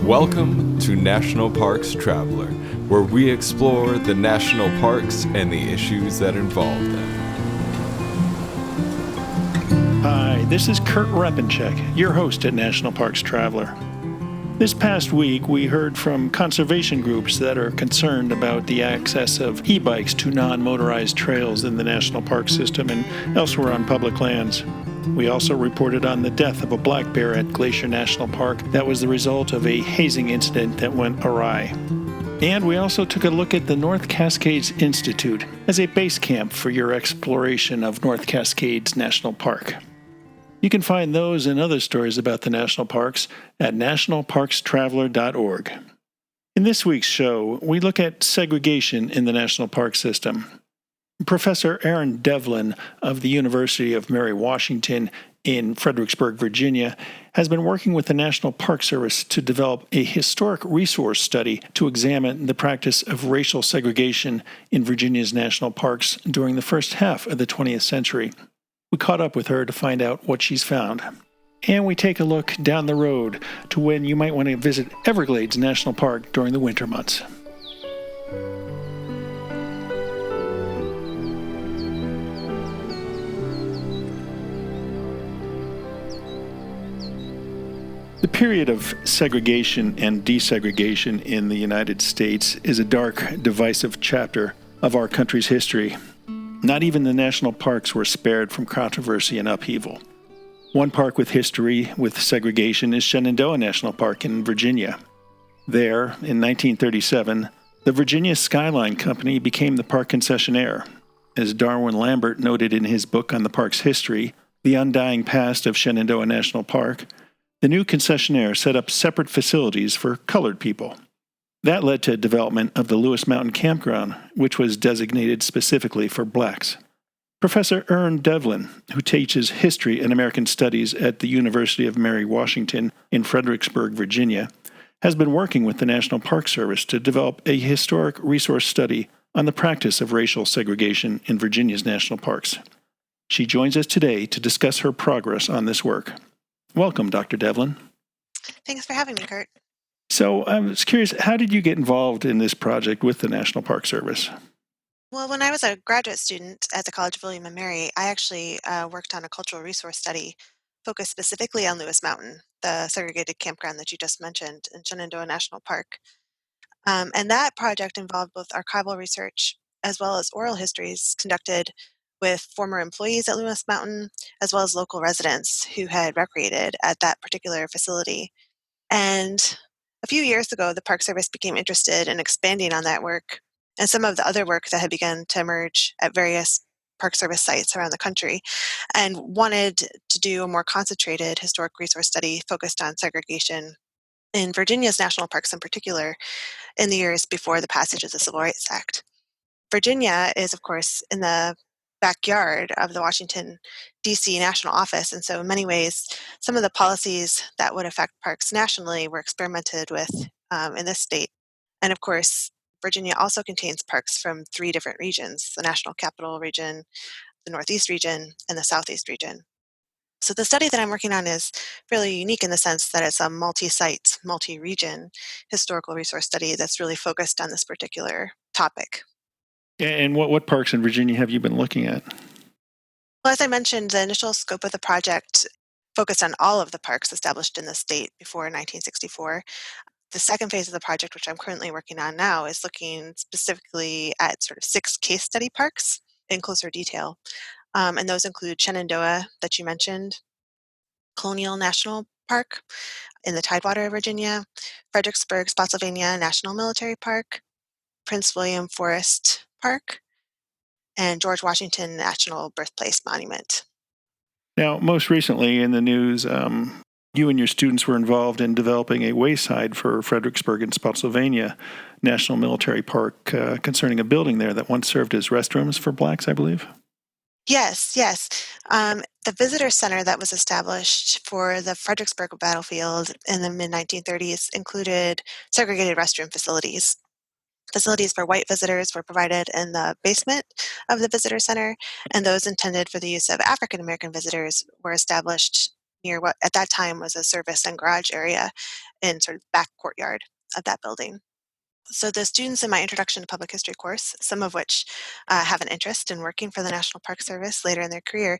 Welcome to National Parks Traveler, where we explore the national parks and the issues that involve them. Hi, this is Kurt Repanshek, your host at National Parks Traveler. This past week, we heard from conservation groups that are concerned about the access of e-bikes to non-motorized trails in the national park system and elsewhere on public lands. We also reported on the death of a black bear at Glacier National Park that was the result of a hazing incident that went awry. And we also took a look at the North Cascades Institute as a base camp for your exploration of North Cascades National Park. You can find those and other stories about the national parks at nationalparkstraveler.org. In this week's show, we look at segregation in the national park system. Professor Aaron Devlin of the University of Mary Washington in Fredericksburg, Virginia, has been working with the National Park Service to develop a historic resource study to examine the practice of racial segregation in Virginia's national parks during the first half of the 20th century. We caught up with her to find out what she's found. And we take a look down the road to when you might want to visit Everglades National Park during the winter months. The period of segregation and desegregation in the United States is a dark, divisive chapter of our country's history. Not even the national parks were spared from controversy and upheaval. One park with history with segregation is Shenandoah National Park in Virginia. There, in 1937, the Virginia Skyline Company became the park concessionaire. As Darwin Lambert noted in his book on the park's history, The Undying Past of Shenandoah National Park, the new concessionaire set up separate facilities for colored people. That led to development of the Lewis Mountain Campground, which was designated specifically for blacks. Professor Erin Devlin, who teaches history and American studies at the University of Mary Washington in Fredericksburg, Virginia, has been working with the National Park Service to develop a historic resource study on the practice of racial segregation in Virginia's national parks. She joins us today to discuss her progress on this work. Welcome, Dr. Devlin. Thanks for having me, Kurt. So I was curious, how did you get involved in this project with the National Park Service? Well, when I was a graduate student at the College of William and Mary, I actually worked on a cultural resource study focused specifically on Lewis Mountain, the segregated campground that you just mentioned in Shenandoah National Park. And that project involved both archival research as well as oral histories conducted with former employees at Lewis Mountain, as well as local residents who had recreated at that particular facility. And a few years ago, the Park Service became interested in expanding on that work and some of the other work that had begun to emerge at various Park Service sites around the country, and wanted to do a more concentrated historic resource study focused on segregation in Virginia's national parks in particular in the years before the passage of the Civil Rights Act. Virginia is, of course, in the backyard of the Washington, D.C. national office, and so in many ways, some of the policies that would affect parks nationally were experimented with in this state. And of course, Virginia also contains parks from three different regions: the National Capital Region, the Northeast Region, and the Southeast Region. So the study that I'm working on is fairly unique in the sense that it's a multi-site, multi-region historical resource study that's really focused on this particular topic. And what parks in Virginia have you been looking at? Well, as I mentioned, the initial scope of the project focused on all of the parks established in the state before 1964. The second phase of the project, which I'm currently working on now, is looking specifically at sort of 6 case study parks in closer detail. And those include Shenandoah, that you mentioned, Colonial National Park in the Tidewater of Virginia, Fredericksburg, Spotsylvania National Military Park, Prince William Forest Park, and George Washington National Birthplace Monument. Now, most recently in the news, you and your students were involved in developing a wayside for Fredericksburg and Spotsylvania National Military Park concerning a building there that once served as restrooms for blacks, I believe. Yes. The visitor center that was established for the Fredericksburg battlefield in the mid-1930s included segregated restroom facilities. Facilities for white visitors were provided in the basement of the visitor center, and those intended for the use of African American visitors were established near what at that time was a service and garage area in sort of back courtyard of that building. So the students in my Introduction to Public History course, some of which have an interest in working for the National Park Service later in their career,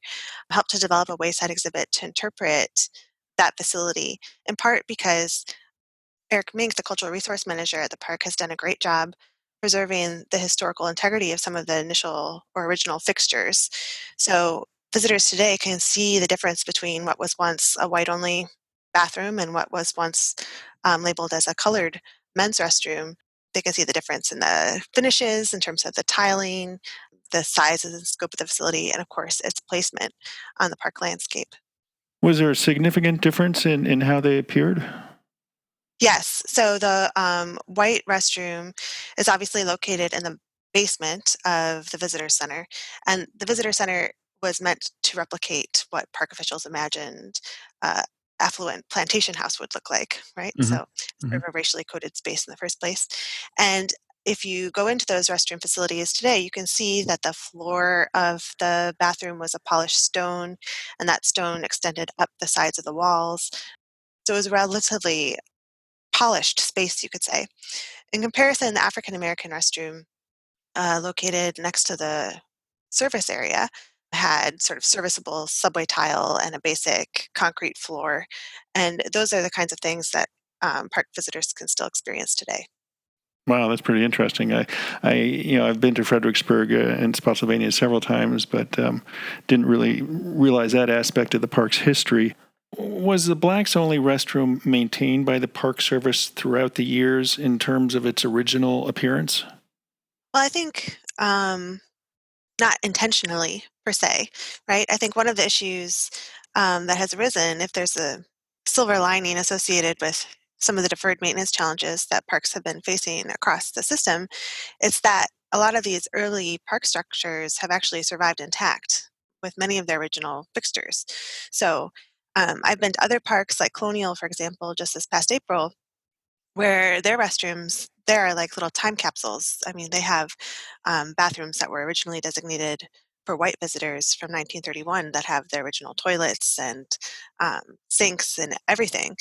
helped to develop a wayside exhibit to interpret that facility, in part because Eric Mink, the cultural resource manager at the park, has done a great job preserving the historical integrity of some of the initial or original fixtures. So visitors today can see the difference between what was once a white-only bathroom and what was once labeled as a colored men's restroom. They can see the difference in the finishes in terms of the tiling, the size and scope of the facility, and of course, its placement on the park landscape. Was there a significant difference in how they appeared? Yes. So the white restroom is obviously located in the basement of the visitor center. And the visitor center was meant to replicate what park officials imagined affluent plantation house would look like, right? Hmm. So sort of a racially coded space in the first place. And if you go into those restroom facilities today, you can see that the floor of the bathroom was a polished stone, and that stone extended up the sides of the walls. So it was relatively polished space, you could say. In comparison, the African American restroom, located next to the service area, had sort of serviceable subway tile and a basic concrete floor. And those are the kinds of things that park visitors can still experience today. Wow, that's pretty interesting. I've been to Fredericksburg in Spotsylvania several times, but didn't really realize that aspect of the park's history. Was the blacks only restroom maintained by the Park Service throughout the years in terms of its original appearance? Well, I think not intentionally per se, right? I think one of the issues that has arisen, if there's a silver lining associated with some of the deferred maintenance challenges that parks have been facing across the system, it's that a lot of these early park structures have actually survived intact with many of their original fixtures. So I've been to other parks like Colonial, for example, just this past April, where their restrooms, there are like little time capsules. I mean, they have bathrooms that were originally designated for white visitors from 1931 that have their original toilets and sinks and everything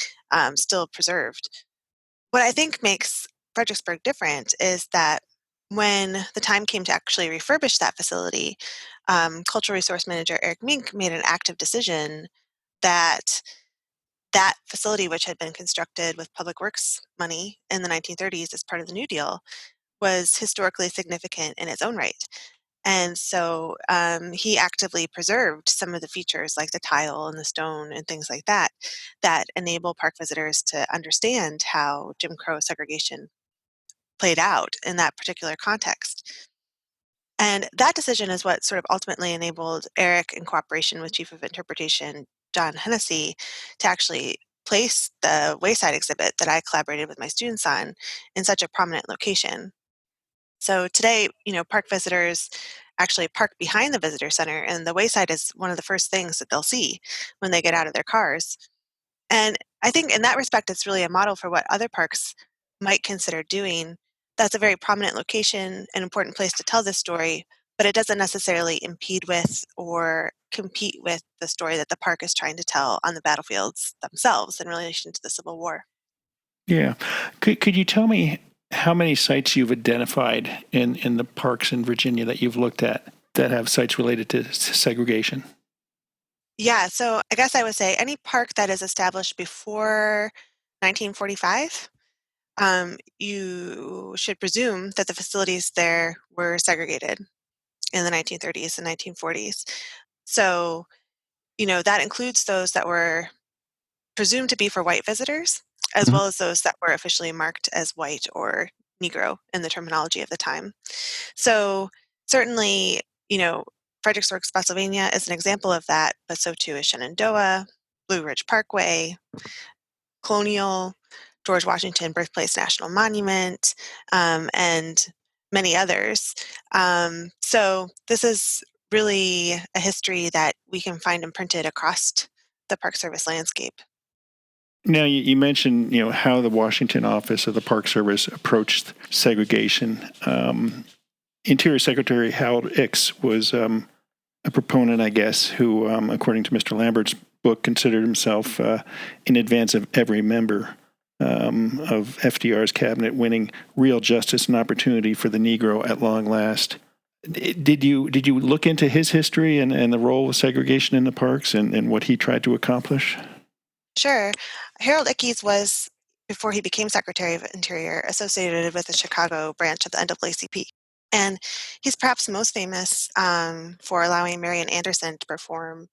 still preserved. What I think makes Fredericksburg different is that when the time came to actually refurbish that facility, cultural resource manager Eric Mink made an active decision that that facility, which had been constructed with public works money in the 1930s as part of the New Deal, was historically significant in its own right. And so he actively preserved some of the features like the tile and the stone and things like that that enable park visitors to understand how Jim Crow segregation played out in that particular context. And that decision is what sort of ultimately enabled Eric, in cooperation with Chief of Interpretation John Hennessy, to actually place the Wayside exhibit that I collaborated with my students on in such a prominent location. So today, park visitors actually park behind the visitor center, and the Wayside is one of the first things that they'll see when they get out of their cars. And I think in that respect, it's really a model for what other parks might consider doing. That's a very prominent location, an important place to tell this story, but it doesn't necessarily impede with or compete with the story that the park is trying to tell on the battlefields themselves in relation to the Civil War. Yeah. Could you tell me how many sites you've identified in the parks in Virginia that you've looked at that have sites related to segregation? Yeah, so I guess I would say any park that is established before 1945, you should presume that the facilities there were segregated in the 1930s and 1940s. So, that includes those that were presumed to be for white visitors, as Mhm. well as those that were officially marked as white or Negro in the terminology of the time. So, certainly, Fredericksburg, Spotsylvania is an example of that, but so too is Shenandoah, Blue Ridge Parkway, Colonial, George Washington Birthplace National Monument, and many others. So this is really a history that we can find imprinted across the Park Service landscape. Now, you mentioned, how the Washington office of the Park Service approached segregation. Interior Secretary Harold Ickes was a proponent, I guess, who, according to Mr. Lambert's book, considered himself in advance of every member of FDR's cabinet, winning real justice and opportunity for the Negro at long last. Did you look into his history and the role of segregation in the parks and what he tried to accomplish? Sure. Harold Ickes was, before he became Secretary of Interior, associated with the Chicago branch of the NAACP. And he's perhaps most famous for allowing Marian Anderson to perform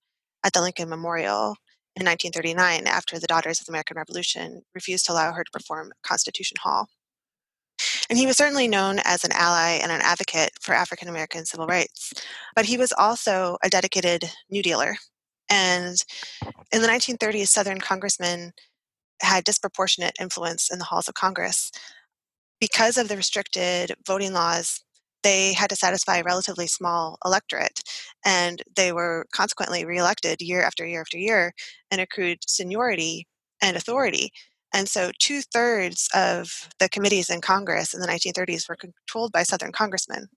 at the Lincoln Memorial in 1939 after the Daughters of the American Revolution refused to allow her to perform at Constitution Hall. And he was certainly known as an ally and an advocate for African American civil rights, but he was also a dedicated New Dealer. And in the 1930s, Southern congressmen had disproportionate influence in the halls of Congress. Because of the restricted voting laws, they had to satisfy a relatively small electorate, and they were consequently reelected year after year after year and accrued seniority and authority. And so 2/3 of the committees in Congress in the 1930s were controlled by Southern congressmen.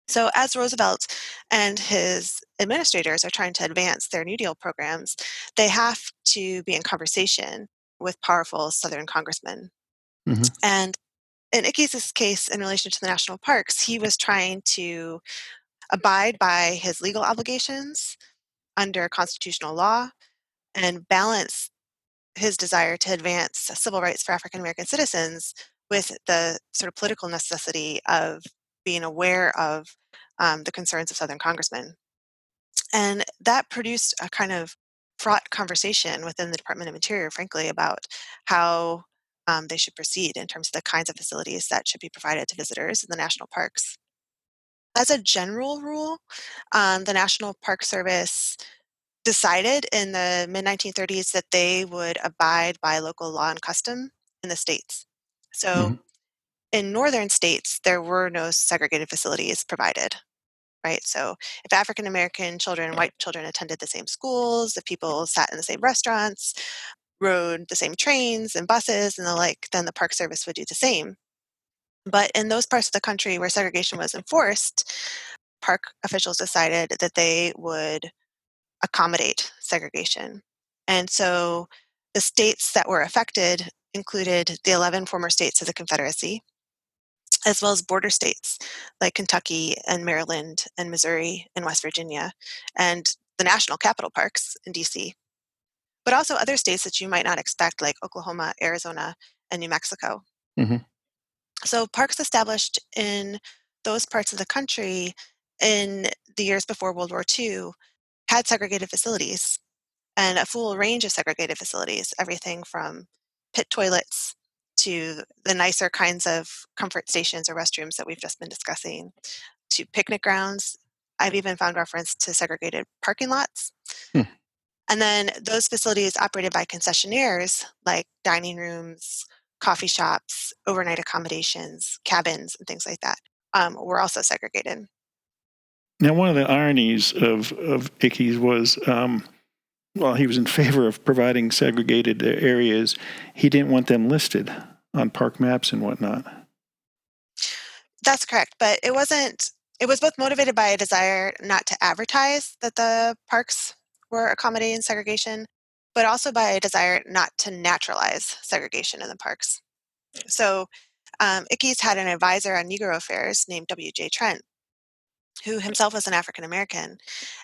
So as Roosevelt and his administrators are trying to advance their New Deal programs, they have to be in conversation with powerful Southern congressmen. Mm-hmm. And in Ickes' case, in relation to the national parks, he was trying to abide by his legal obligations under constitutional law and balance his desire to advance civil rights for African American citizens with the sort of political necessity of being aware of the concerns of Southern congressmen. And that produced a kind of fraught conversation within the Department of Interior, frankly, about how they should proceed in terms of the kinds of facilities that should be provided to visitors in the national parks. As a general rule, the National Park Service decided in the mid 1930s that they would abide by local law and custom in the states. So Mm-hmm. in northern states, there were no segregated facilities provided, right? So if African American children and white children attended the same schools, if people sat in the same restaurants, rode the same trains and buses and the like, then the Park Service would do the same. But in those parts of the country where segregation was enforced, park officials decided that they would accommodate segregation. And so the states that were affected included the 11 former states of the Confederacy, as well as border states like Kentucky and Maryland and Missouri and West Virginia, and the national capital parks in DC, but also other states that you might not expect, like Oklahoma, Arizona, and New Mexico. Mm-hmm. So parks established in those parts of the country in the years before World War II had segregated facilities and a full range of segregated facilities, everything from pit toilets to the nicer kinds of comfort stations or restrooms that we've just been discussing, to picnic grounds. I've even found reference to segregated parking lots. Hmm. And then those facilities operated by concessionaires like dining rooms, coffee shops, overnight accommodations, cabins, and things like that were also segregated. Now, one of the ironies of Ickes was, while he was in favor of providing segregated areas, he didn't want them listed on park maps and whatnot. That's correct, but it wasn't. It was both motivated by a desire not to advertise that the parks were accommodating segregation, but also by a desire not to naturalize segregation in the parks. So, Ickes had an advisor on Negro affairs named WJ Trent, who himself was an African American,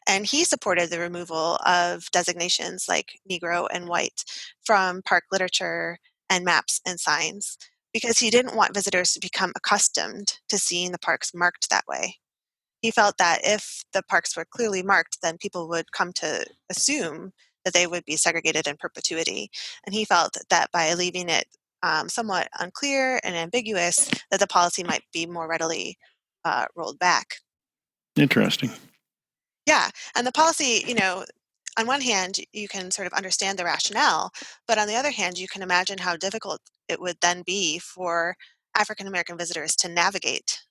and he supported the removal of designations like Negro and white from park literature and maps and signs because he didn't want visitors to become accustomed to seeing the parks marked that way. He felt that if the parks were clearly marked, then people would come to assume that they would be segregated in perpetuity. And he felt that by leaving it somewhat unclear and ambiguous, that the policy might be more readily rolled back. Interesting. Yeah, and the policy, on one hand, you can sort of understand the rationale, but on the other hand, you can imagine how difficult it would then be for African American visitors to navigate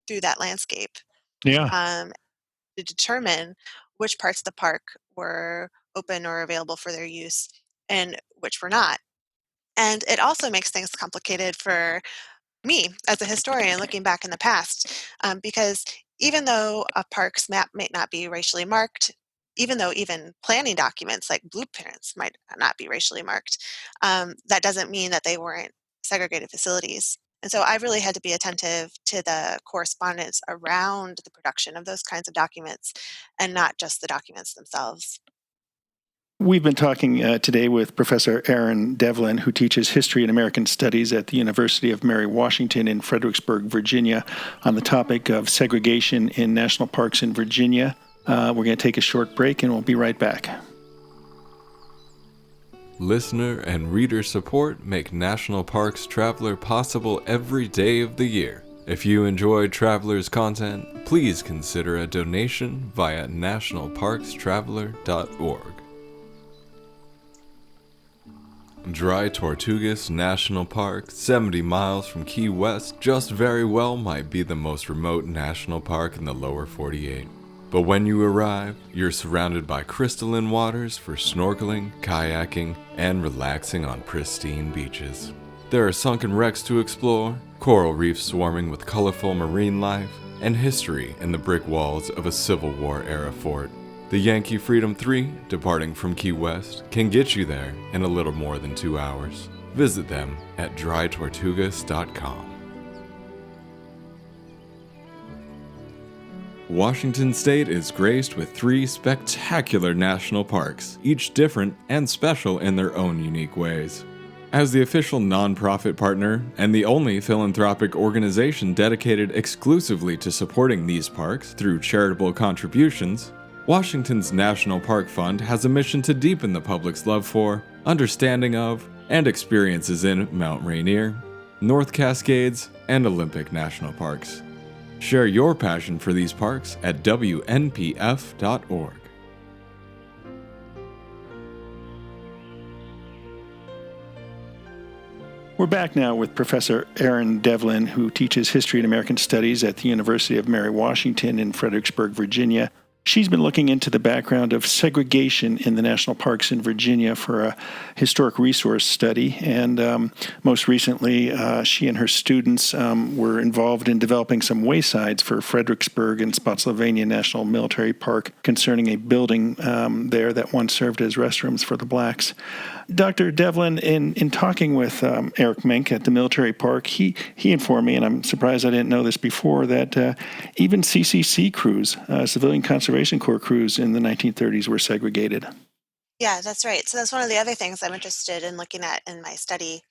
through that landscape Yeah. to determine which parts of the park were open or available for their use and which were not. And it also makes things complicated for me as a historian looking back in the past, because even though a park's map may not be racially marked, even though even planning documents like blueprints might not be racially marked, that doesn't mean that they weren't segregated facilities. And so I really had to be attentive to the correspondence around the production of those kinds of documents and not just the documents themselves. We've been talking today with Professor Erin Devlin, who teaches History and American Studies at the University of Mary Washington in Fredericksburg, Virginia, on the topic of segregation in national parks in Virginia. We're going to take a short break, and we'll be right back. Listener and reader support make National Parks Traveler possible every day of the year. If you enjoy Traveler's content, please consider a donation via nationalparkstraveler.org. Dry Tortugas National Park, 70 miles from Key West, just very well might be the most remote national park in the lower 48. But when you arrive, you're surrounded by crystalline waters for snorkeling, kayaking, and relaxing on pristine beaches. There are sunken wrecks to explore, coral reefs swarming with colorful marine life, and history in the brick walls of a Civil War-era fort. The Yankee Freedom 3, departing from Key West, can get you there in a little more than 2 hours. Visit them at drytortugas.com. Washington State is graced with 3 spectacular national parks, each different and special in their own unique ways. As the official nonprofit partner and the only philanthropic organization dedicated exclusively to supporting these parks through charitable contributions, Washington's National Park Fund has a mission to deepen the public's love for, understanding of, and experiences in Mount Rainier, North Cascades, and Olympic National Parks. Share your passion for these parks at WNPF.org. We're back now with Professor Erin Devlin, who teaches History and American Studies at the University of Mary Washington in Fredericksburg, Virginia. She's been looking into the background of segregation in the national parks in Virginia for a historic resource study. And most recently, she and her students were involved in developing some waysides for Fredericksburg and Spotsylvania National Military Park concerning a building there that once served as restrooms for the blacks. Dr. Devlin, in talking with Eric Mink at the military park, he informed me, and I'm surprised I didn't know this before, that even CCC crews, Civilian Conservation Corps crews in the 1930s were segregated. Yeah, that's right. So that's one of the other things I'm interested in looking at in my study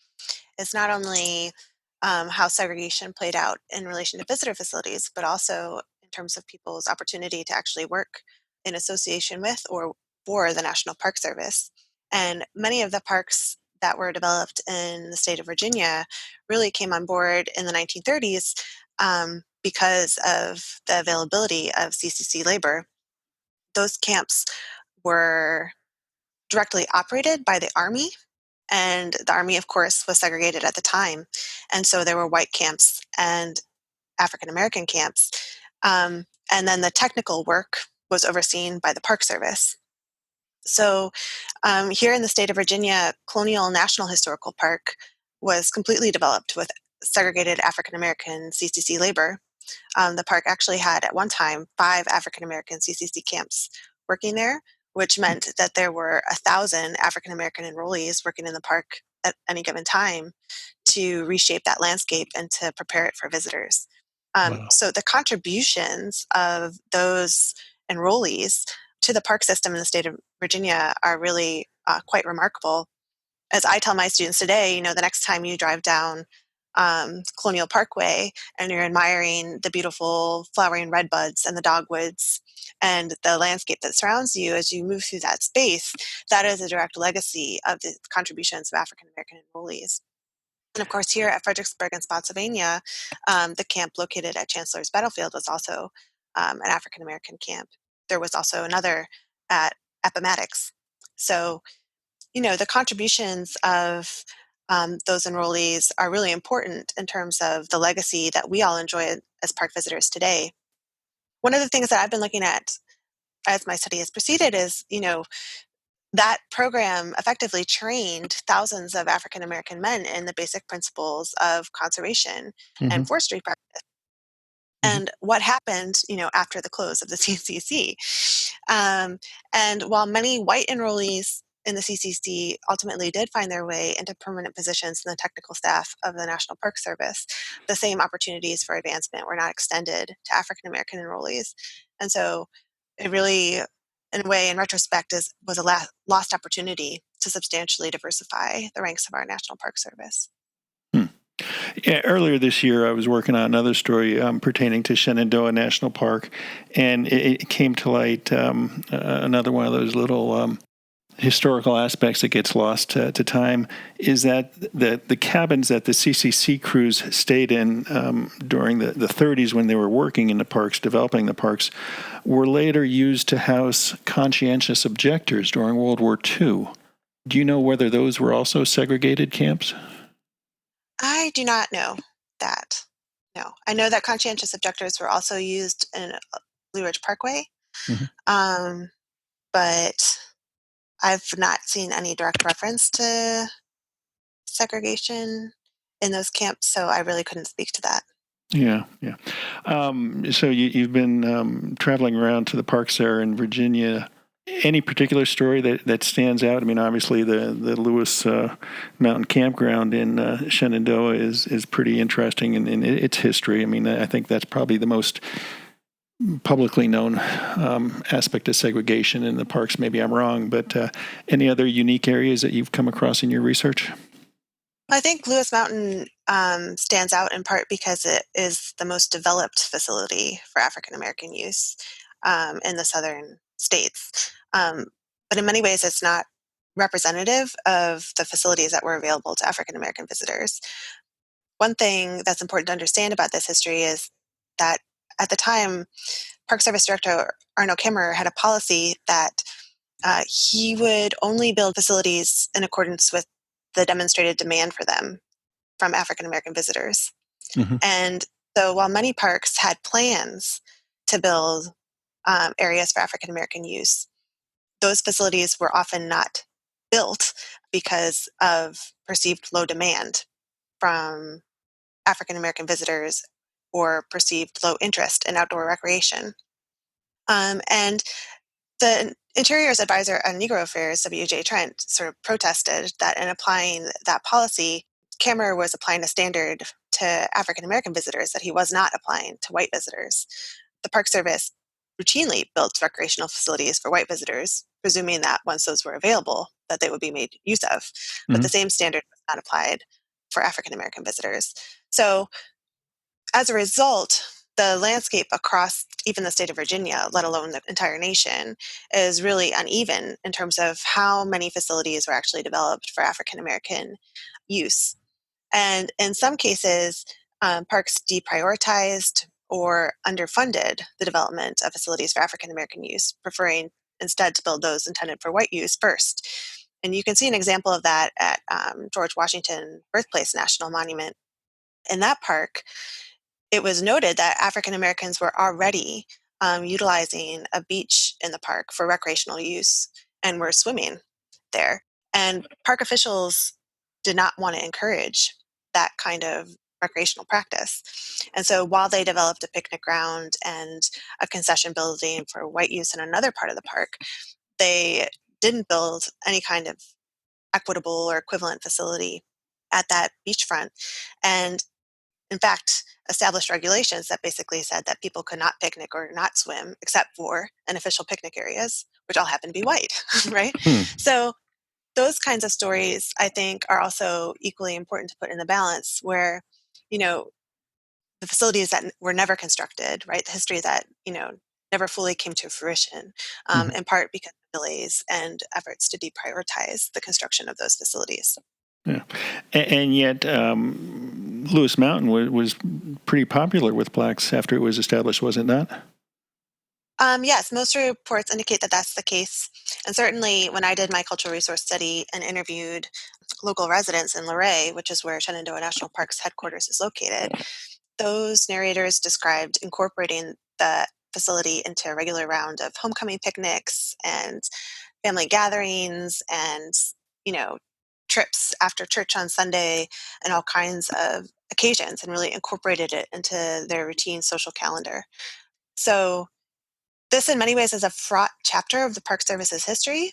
is not only how segregation played out in relation to visitor facilities, but also in terms of people's opportunity to actually work in association with or for the National Park Service. And many of the parks that were developed in the state of Virginia really came on board in the 1930s because of the availability of CCC labor. Those camps were directly operated by the Army, and the Army, of course, was segregated at the time. And so there were white camps and African American camps. And then the technical work was overseen by the Park Service. So here in the state of Virginia, Colonial National Historical Park was completely developed with segregated African American CCC labor. The park actually had at one time 5 African American CCC camps working there, which meant that there were 1,000 African American enrollees working in the park at any given time to reshape that landscape and to prepare it for visitors. Wow. So the contributions of those enrollees to the park system in the state of Virginia are really quite remarkable. As I tell my students today, the next time you drive down Colonial Parkway and you're admiring the beautiful flowering redbuds and the dogwoods and the landscape that surrounds you as you move through that space, that is a direct legacy of the contributions of African American enrollees. And of course, here at Fredericksburg and Spotsylvania, the camp located at Chancellor's Battlefield was also an African American camp. There was also another at Appomattox. So, the contributions of those enrollees are really important in terms of the legacy that we all enjoy as park visitors today. One of the things that I've been looking at as my study has proceeded is, that program effectively trained thousands of African American men in the basic principles of conservation Mm-hmm. and forestry practice. and what happened, after the close of the CCC. And while many white enrollees in the CCC ultimately did find their way into permanent positions in the technical staff of the National Park Service, the same opportunities for advancement were not extended to African American enrollees. And so it really, in a way, in retrospect, was a lost opportunity to substantially diversify the ranks of our National Park Service. Yeah, earlier this year, I was working on another story pertaining to Shenandoah National Park, and it came to light another one of those little historical aspects that gets lost to time is that the cabins that the CCC crews stayed in during the 30s when they were working in the parks, developing the parks, were later used to house conscientious objectors during World War II. Do you know whether those were also segregated camps? I do not know that. No. I know that conscientious objectors were also used in Blue Ridge Parkway, Mm-hmm. um, but I've not seen any direct reference to segregation in those camps, so I really couldn't speak to that. Yeah, yeah. So you've been traveling around to the parks there in Virginia. Any particular story that stands out? I mean, obviously the Lewis Mountain Campground in Shenandoah is pretty interesting in its history. I mean, I think that's probably the most publicly known aspect of segregation in the parks. Maybe I'm wrong, but any other unique areas that you've come across in your research? I think Lewis Mountain stands out in part because it is the most developed facility for African American use in the southern states. But in many ways, it's not representative of the facilities that were available to African American visitors. One thing that's important to understand about this history is that at the time, Park Service Director Arno Kimmerer had a policy that he would only build facilities in accordance with the demonstrated demand for them from African American visitors. Mm-hmm. And so while many parks had plans to build areas for African American use, those facilities were often not built because of perceived low demand from African American visitors or perceived low interest in outdoor recreation. And the Interior's advisor on Negro Affairs, WJ Trent, sort of protested that in applying that policy, Kammerer was applying a standard to African American visitors that he was not applying to white visitors. The Park Service routinely built recreational facilities for white visitors, presuming that once those were available, that they would be made use of. But the same standard was not applied for African American visitors. So as a result, the landscape across even the state of Virginia, let alone the entire nation, is really uneven in terms of how many facilities were actually developed for African American use. And in some cases, parks deprioritized or underfunded the development of facilities for African American use, preferring instead to build those intended for white use first. And you can see an example of that at George Washington Birthplace National Monument. In that park, it was noted that African Americans were already utilizing a beach in the park for recreational use and were swimming there. And park officials did not want to encourage that kind of recreational practice. And so while they developed a picnic ground and a concession building for white use in another part of the park, they didn't build any kind of equitable or equivalent facility at that beachfront. And in fact, established regulations that basically said that people could not picnic or not swim except for unofficial picnic areas, which all happen to be white, right? So those kinds of stories, I think, are also equally important to put in the balance where, the facilities that were never constructed, right? The history that, never fully came to fruition, in part because of delays and efforts to deprioritize the construction of those facilities. Yeah, and yet Lewis Mountain was pretty popular with blacks after it was established, was it not? Yes, most reports indicate that that's the case. And certainly when I did my cultural resource study and interviewed local residents in Luray, which is where Shenandoah National Park's headquarters is located, those narrators described incorporating the facility into a regular round of homecoming picnics and family gatherings and, trips after church on Sunday and all kinds of occasions and really incorporated it into their routine social calendar. So this in many ways is a fraught chapter of the Park Service's history,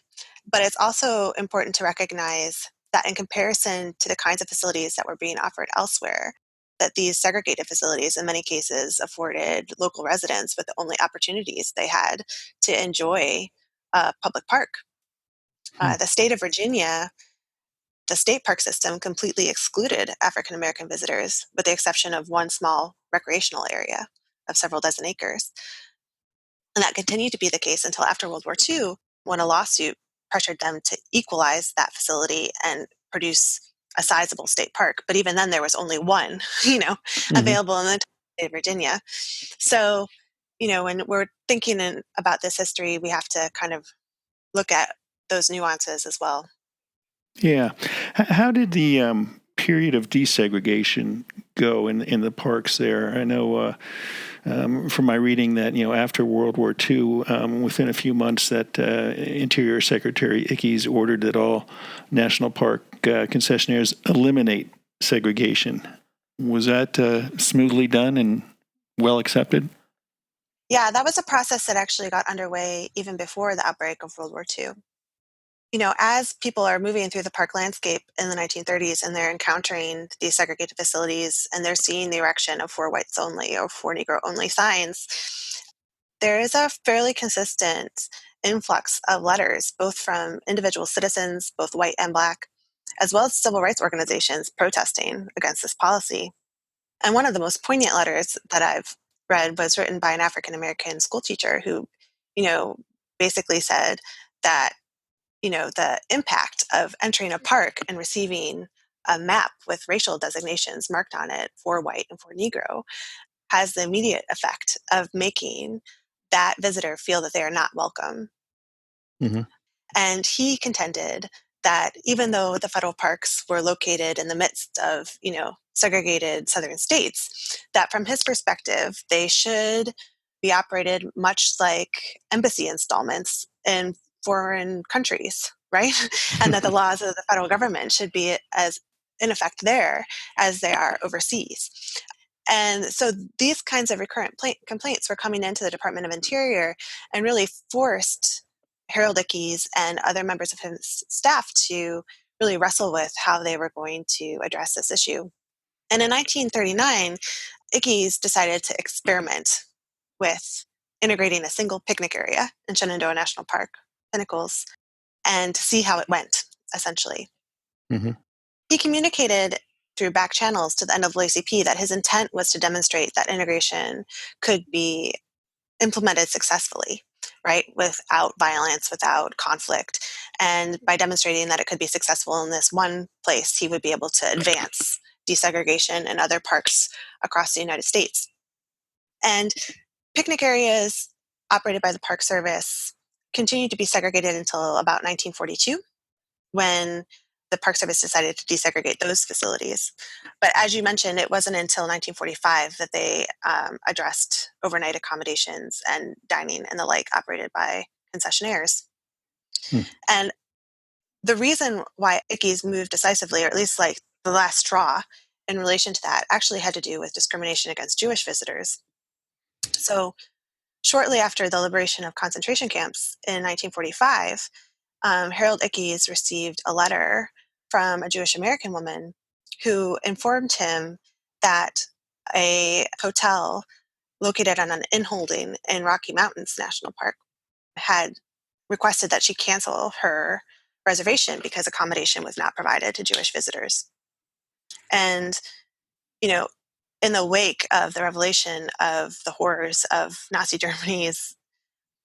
but it's also important to recognize that in comparison to the kinds of facilities that were being offered elsewhere, that these segregated facilities in many cases afforded local residents with the only opportunities they had to enjoy a public park. Hmm. The state of Virginia, the state park system completely excluded African American visitors, with the exception of one small recreational area of several dozen acres. And that continued to be the case until after World War II, when a lawsuit pressured them to equalize that facility and produce a sizable state park. But even then, there was only one, Hmm. available in the state of Virginia. So, when we're thinking about this history, we have to kind of look at those nuances as well. Yeah. How did the period of desegregation go in the parks there? I know from my reading that after World War II, within a few months, that Interior Secretary Ickes ordered that all national park concessionaires eliminate segregation. Was that smoothly done and well accepted? Yeah, that was a process that actually got underway even before the outbreak of World War II. As people are moving through the park landscape in the 1930s and they're encountering these segregated facilities and they're seeing the erection of for whites only or for Negro only signs, there is a fairly consistent influx of letters, both from individual citizens, both white and black, as well as civil rights organizations protesting against this policy. And one of the most poignant letters that I've read was written by an African American school teacher who, you know, basically said that the impact of entering a park and receiving a map with racial designations marked on it for white and for Negro has the immediate effect of making that visitor feel that they are not welcome. Hmm. And he contended that even though the federal parks were located in the midst of, segregated southern states, that from his perspective, they should be operated much like embassy installments in foreign countries, right? And that the laws of the federal government should be as in effect there as they are overseas. And so these kinds of recurrent complaints were coming into the Department of Interior and really forced Harold Ickes and other members of his staff to really wrestle with how they were going to address this issue. And in 1939, Ickes decided to experiment with integrating a single picnic area in Shenandoah National Park, Pinnacles, and to see how it went, essentially. Hmm. He communicated through back channels to the NAACP that his intent was to demonstrate that integration could be implemented successfully, right, without violence, without conflict. And by demonstrating that it could be successful in this one place, he would be able to advance desegregation in other parks across the United States. And picnic areas operated by the Park Service continued to be segregated until about 1942, when the Park Service decided to desegregate those facilities. But as you mentioned, it wasn't until 1945 that they addressed overnight accommodations and dining and the like operated by concessionaires. Hmm. And the reason why Ickes moved decisively, or at least like the last straw in relation to that, actually had to do with discrimination against Jewish visitors. So shortly after the liberation of concentration camps in 1945, Harold Ickes received a letter from a Jewish American woman who informed him that a hotel located on an inholding in Rocky Mountains National Park had requested that she cancel her reservation because accommodation was not provided to Jewish visitors. And, you know, in the wake of the revelation of the horrors of Nazi Germany's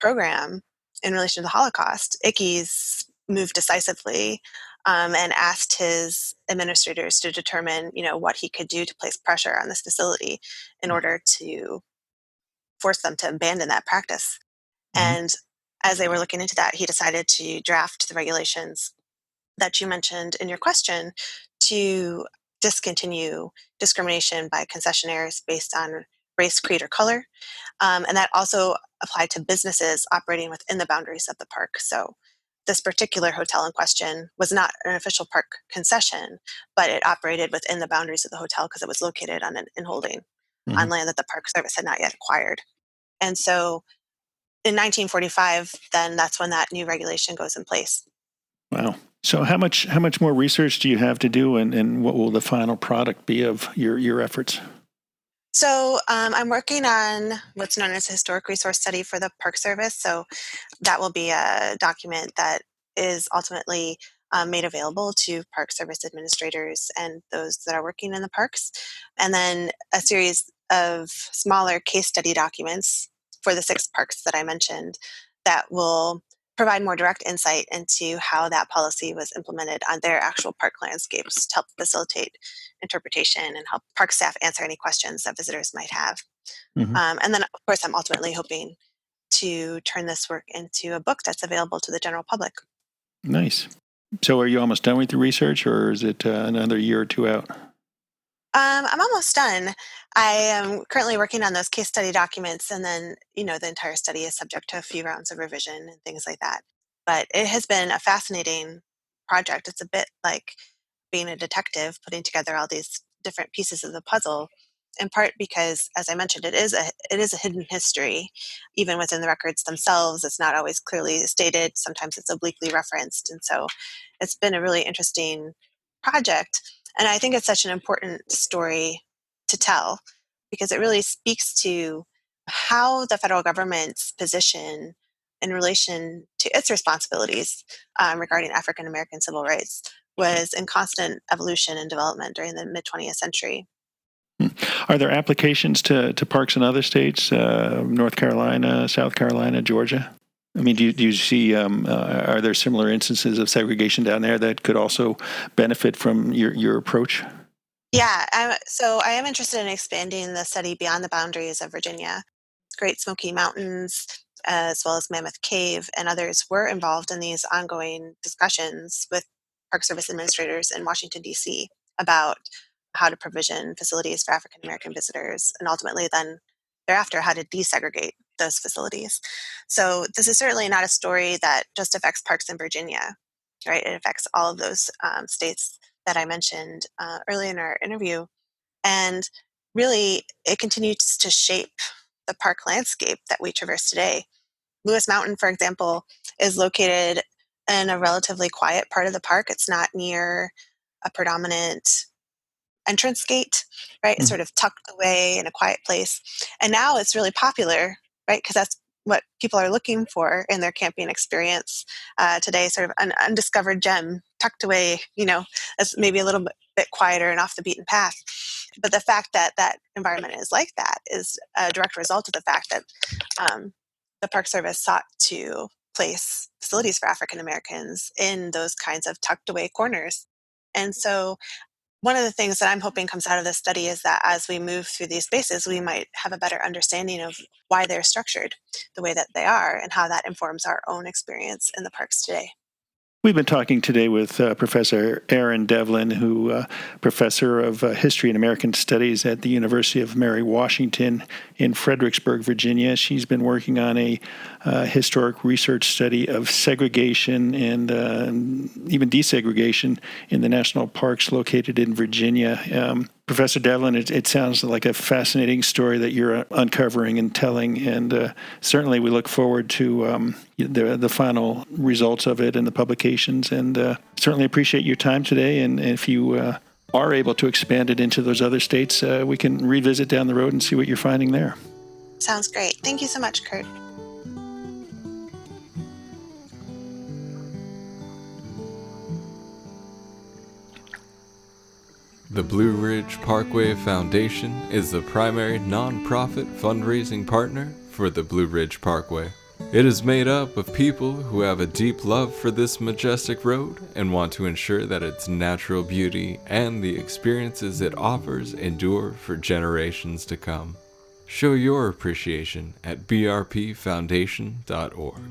program in relation to the Holocaust, Ickes moved decisively and asked his administrators to determine, what he could do to place pressure on this facility in order to force them to abandon that practice. Hmm. And as they were looking into that, he decided to draft the regulations that you mentioned in your question to discontinue discrimination by concessionaires based on race, creed, or color. And that also applied to businesses operating within the boundaries of the park. So this particular hotel in question was not an official park concession, but it operated within the boundaries of the hotel because it was located on an in-holding Hmm. on land that the Park Service had not yet acquired. And so in 1945, then that's when that new regulation goes in place. Wow. So how much more research do you have to do, and what will the final product be of your efforts? So I'm working on what's known as a historic resource study for the Park Service. So that will be a document that is ultimately made available to Park Service administrators and those that are working in the parks. And then a series of smaller case study documents for the 6 parks that I mentioned that will provide more direct insight into how that policy was implemented on their actual park landscapes to help facilitate interpretation and help park staff answer any questions that visitors might have. Hmm. And then, of course, I'm ultimately hoping to turn this work into a book that's available to the general public. Nice. So are you almost done with the research, or is it another year or two out? I'm almost done. I am currently working on those case study documents, and then, the entire study is subject to a few rounds of revision and things like that. But it has been a fascinating project. It's a bit like being a detective, putting together all these different pieces of the puzzle, in part because, as I mentioned, it is a hidden history. Even within the records themselves, it's not always clearly stated. Sometimes it's obliquely referenced. And so it's been a really interesting project. And I think it's such an important story to tell because it really speaks to how the federal government's position in relation to its responsibilities regarding African American civil rights was in constant evolution and development during the mid 20th century. Hmm. Are there applications to parks in other states, North Carolina, South Carolina, Georgia? I mean, do you see, are there similar instances of segregation down there that could also benefit from your approach? Yeah, so I am interested in expanding the study beyond the boundaries of Virginia. Great Smoky Mountains, as well as Mammoth Cave, and others were involved in these ongoing discussions with Park Service administrators in Washington, D.C. about how to provision facilities for African American visitors, and ultimately then thereafter how to desegregate those facilities. So this is certainly not a story that just affects parks in Virginia, right? It affects all of those states that I mentioned early in our interview. And really, it continues to shape the park landscape that we traverse today. Lewis Mountain, for example, is located in a relatively quiet part of the park. It's not near a predominant entrance gate, right? It's sort of tucked away in a quiet place. And now it's really popular, right? Because that's what people are looking for in their camping experience today, sort of an undiscovered gem tucked away, as maybe a little bit quieter and off the beaten path. But the fact that that environment is like that is a direct result of the fact that the Park Service sought to place facilities for African Americans in those kinds of tucked away corners. And so one of the things that I'm hoping comes out of this study is that as we move through these spaces, we might have a better understanding of why they're structured the way that they are and how that informs our own experience in the parks today. We've been talking today with Professor Erin Devlin, who professor of history and American studies at the University of Mary Washington in Fredericksburg, Virginia. She's been working on a historic research study of segregation and even desegregation in the national parks located in Virginia. Professor Devlin, it sounds like a fascinating story that you're uncovering and telling, and certainly we look forward to the final results of it and the publications, and certainly appreciate your time today. And if you are able to expand it into those other states, we can revisit down the road and see what you're finding there. Sounds great. Thank you so much, Kurt. The Blue Ridge Parkway Foundation is the primary nonprofit fundraising partner for the Blue Ridge Parkway. It is made up of people who have a deep love for this majestic road and want to ensure that its natural beauty and the experiences it offers endure for generations to come. Show your appreciation at brpfoundation.org.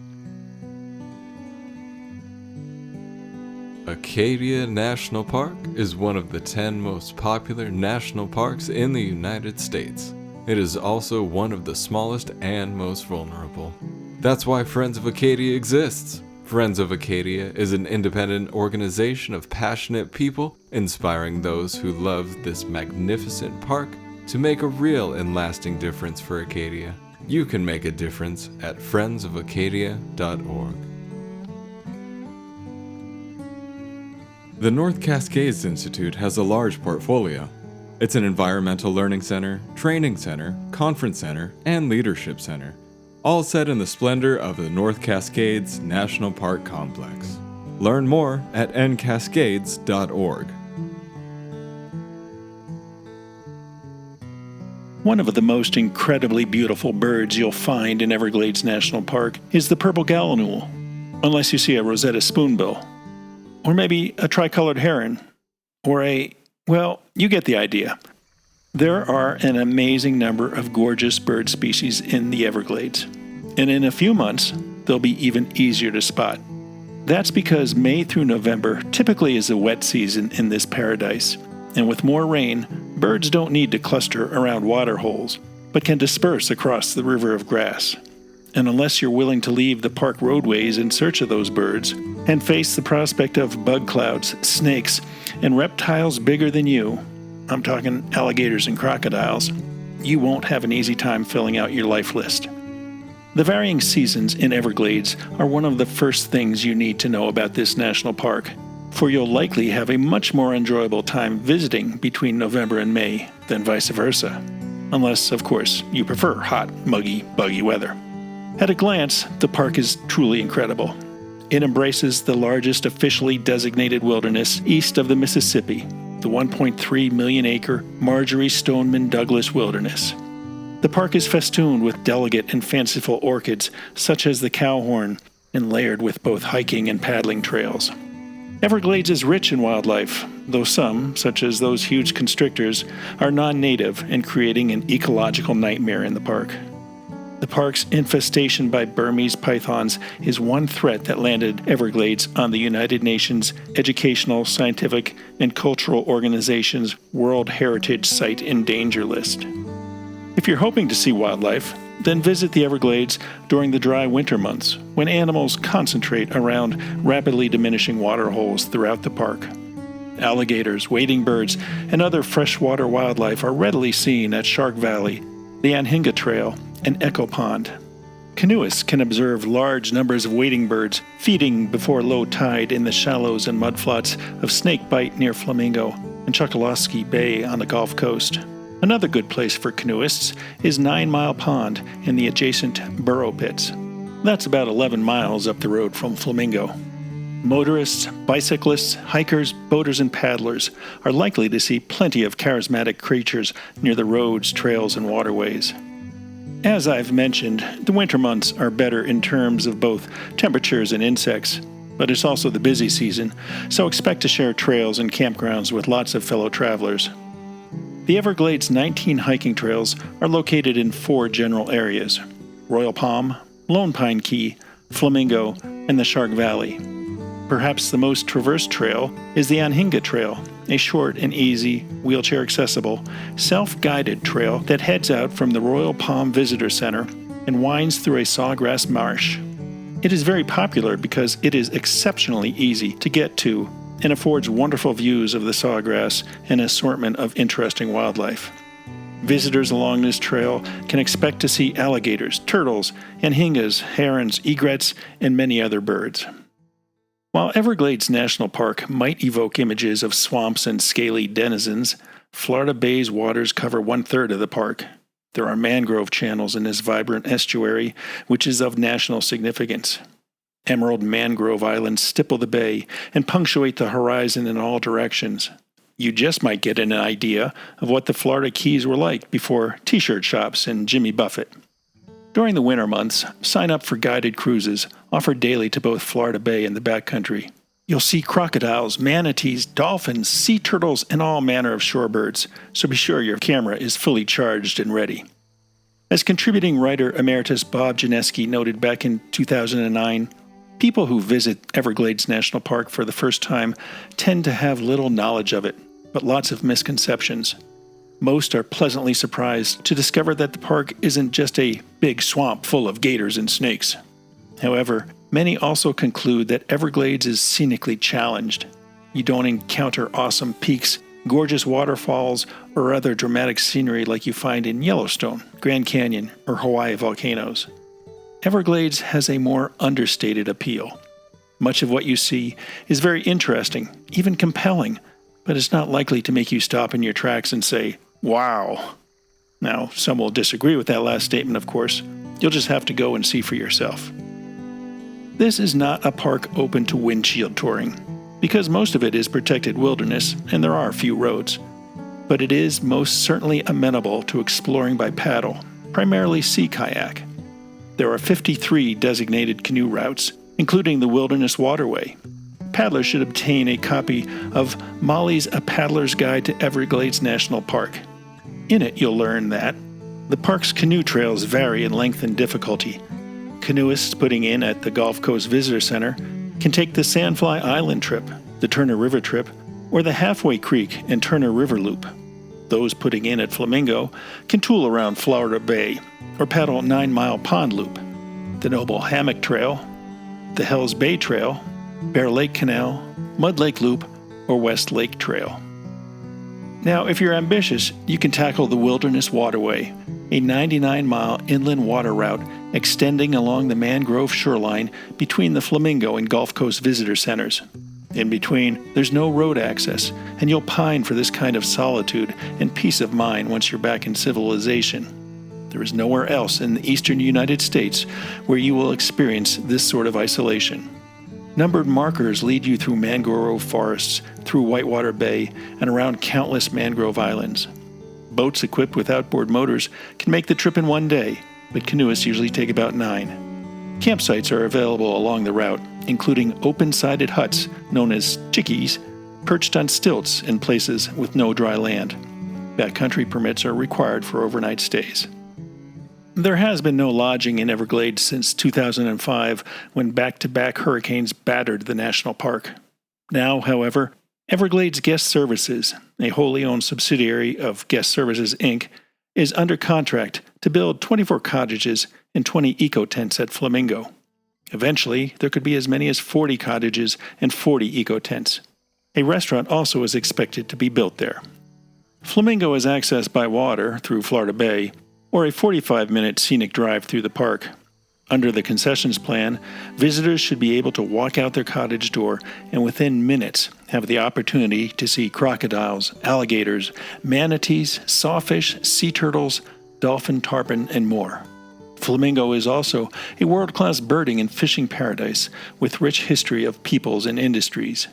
Acadia National Park is one of the 10 most popular national parks in the United States. It is also one of the smallest and most vulnerable. That's why Friends of Acadia exists, Friends of Acadia is an independent organization of passionate people inspiring those who love this magnificent park to make a real and lasting difference for Acadia. You can make a difference at friendsofacadia.org. The North Cascades Institute has a large portfolio. It's an environmental learning center, training center, conference center, and leadership center, all set in the splendor of the North Cascades National Park Complex. Learn more at ncascades.org. One of the most incredibly beautiful birds you'll find in Everglades National Park is the purple gallinule, unless you see a Rosetta spoonbill, or maybe a tricolored heron, or well, you get the idea. There are an amazing number of gorgeous bird species in the Everglades, and in a few months, they'll be even easier to spot. That's because May through November typically is a wet season in this paradise, and with more rain, birds don't need to cluster around water holes, but can disperse across the river of grass. And unless you're willing to leave the park roadways in search of those birds, and face the prospect of bug clouds, snakes, and reptiles bigger than you, I'm talking alligators and crocodiles, you won't have an easy time filling out your life list. The varying seasons in Everglades are one of the first things you need to know about this national park, for you'll likely have a much more enjoyable time visiting between November and May than vice versa, unless, of course, you prefer hot, muggy, buggy weather. At a glance, the park is truly incredible. It embraces the largest officially designated wilderness east of the Mississippi, the 1.3 million acre Marjorie Stoneman Douglas Wilderness. The park is festooned with delicate and fanciful orchids such as the cowhorn, and layered with both hiking and paddling trails. Everglades is rich in wildlife, though some, such as those huge constrictors, are non-native and creating an ecological nightmare in the park. The park's infestation by Burmese pythons is one threat that landed Everglades on the United Nations Educational, Scientific, and Cultural Organization's World Heritage Site in Danger list. If you're hoping to see wildlife, then visit the Everglades during the dry winter months, when animals concentrate around rapidly diminishing water holes throughout the park. Alligators, wading birds, and other freshwater wildlife are readily seen at Shark Valley, the Anhinga Trail, and Echo Pond. Canoeists can observe large numbers of wading birds feeding before low tide in the shallows and mudflats of Snake Bight near Flamingo and Chokoloskee Bay on the Gulf Coast. Another good place for canoeists is 9 Mile Pond in the adjacent Burrow Pits. That's about 11 miles up the road from Flamingo. Motorists, bicyclists, hikers, boaters, and paddlers are likely to see plenty of charismatic creatures near the roads, trails, and waterways. As I've mentioned, the winter months are better in terms of both temperatures and insects, but it's also the busy season, so expect to share trails and campgrounds with lots of fellow travelers. The Everglades' 19 hiking trails are located in 4 general areas: Royal Palm, Lone Pine Key, Flamingo, and the Shark Valley. Perhaps the most traversed trail is the Anhinga Trail, a short and easy, wheelchair-accessible, self-guided trail that heads out from the Royal Palm Visitor Center and winds through a sawgrass marsh. It is very popular because it is exceptionally easy to get to and affords wonderful views of the sawgrass and an assortment of interesting wildlife. Visitors along this trail can expect to see alligators, turtles, anhingas, herons, egrets, and many other birds. While Everglades National Park might evoke images of swamps and scaly denizens, Florida Bay's waters cover 1/3 of the park. There are mangrove channels in this vibrant estuary, which is of national significance. Emerald mangrove islands stipple the bay and punctuate the horizon in all directions. You just might get an idea of what the Florida Keys were like before t-shirt shops and Jimmy Buffett. During the winter months, sign up for guided cruises offered daily to both Florida Bay and the backcountry. You'll see crocodiles, manatees, dolphins, sea turtles, and all manner of shorebirds, so be sure your camera is fully charged and ready. As contributing writer emeritus Bob Janeski noted back in 2009, people who visit Everglades National Park for the first time tend to have little knowledge of it, but lots of misconceptions. Most are pleasantly surprised to discover that the park isn't just a big swamp full of gators and snakes. However, Many also conclude that Everglades is scenically challenged. You don't encounter awesome peaks, gorgeous waterfalls, or other dramatic scenery like you find in Yellowstone, Grand Canyon, or Hawaii volcanoes. Everglades has a more understated appeal. Much of what you see is very interesting, even compelling, but it's not likely to make you stop in your tracks and say, "Wow." Now, some will disagree with that last statement, of course. You'll just have to go and see for yourself. This is not a park open to windshield touring, because most of it is protected wilderness and there are few roads. But it is most certainly amenable to exploring by paddle, primarily sea kayak. There are 53 designated canoe routes, including the Wilderness Waterway. Paddlers should obtain a copy of Molly's A Paddler's Guide to Everglades National Park. In it, you'll learn that the park's canoe trails vary in length and difficulty. Canoeists putting in at the Gulf Coast Visitor Center can take the Sandfly Island trip, the Turner River trip, or the Halfway Creek and Turner River loop. Those putting in at Flamingo can tool around Florida Bay or paddle 9 Mile Pond Loop, the Noble Hammock Trail, the Hells Bay Trail, Bear Lake Canal, Mud Lake Loop, or West Lake Trail. Now, if you're ambitious, you can tackle the Wilderness Waterway, a 99-mile inland water route extending along the mangrove shoreline between the Flamingo and Gulf Coast Visitor Centers. In between, there's no road access, and you'll pine for this kind of solitude and peace of mind once you're back in civilization. There is nowhere else in the eastern United States where you will experience this sort of isolation. Numbered markers lead you through mangrove forests, through Whitewater Bay, and around countless mangrove islands. Boats equipped with outboard motors can make the trip in one day, but canoeists usually take about 9. Campsites are available along the route, including open-sided huts known as chickees, perched on stilts in places with no dry land. Backcountry permits are required for overnight stays. There has been no lodging in Everglades since 2005, when back-to-back hurricanes battered the national park. Now, however, Everglades Guest Services, a wholly owned subsidiary of Guest Services, Inc., is under contract to build 24 cottages and 20 eco-tents at Flamingo. Eventually, there could be as many as 40 cottages and 40 eco-tents. A restaurant also is expected to be built there. Flamingo is accessed by water through Florida Bay, or a 45-minute scenic drive through the park. Under the concessions plan, visitors should be able to walk out their cottage door and within minutes have the opportunity to see crocodiles, alligators, manatees, sawfish, sea turtles, dolphin, tarpon, and more. Flamingo is also a world-class birding and fishing paradise with rich history of peoples and industries.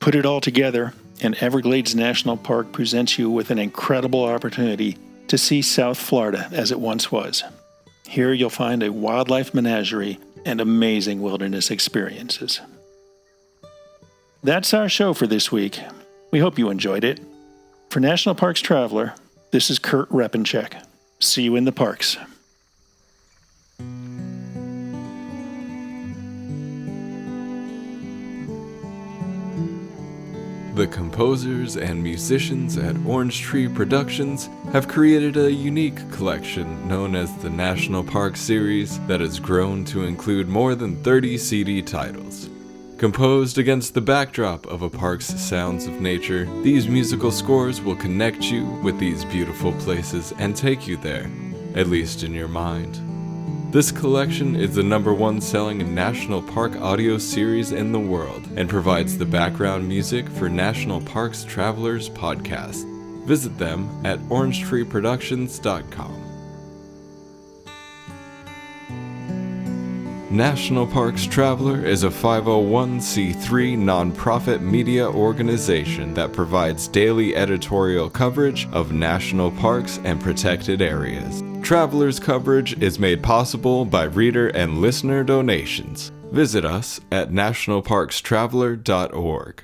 Put it all together, and Everglades National Park presents you with an incredible opportunity to see South Florida as it once was. Here you'll find a wildlife menagerie and amazing wilderness experiences. That's our show for this week. We hope you enjoyed it. For National Parks Traveler, this is Kurt Repanshek. See you in the parks. The composers and musicians at Orange Tree Productions have created a unique collection known as the National Park Series that has grown to include more than 30 CD titles. Composed against the backdrop of a park's sounds of nature, these musical scores will connect you with these beautiful places and take you there, at least in your mind. This collection is the #1 selling National Park audio series in the world and provides the background music for National Parks Travelers podcast. Visit them at orangetreeproductions.com. National Parks Traveler is a 501c3 nonprofit media organization that provides daily editorial coverage of national parks and protected areas. Traveler's coverage is made possible by reader and listener donations. Visit us at nationalparkstraveler.org.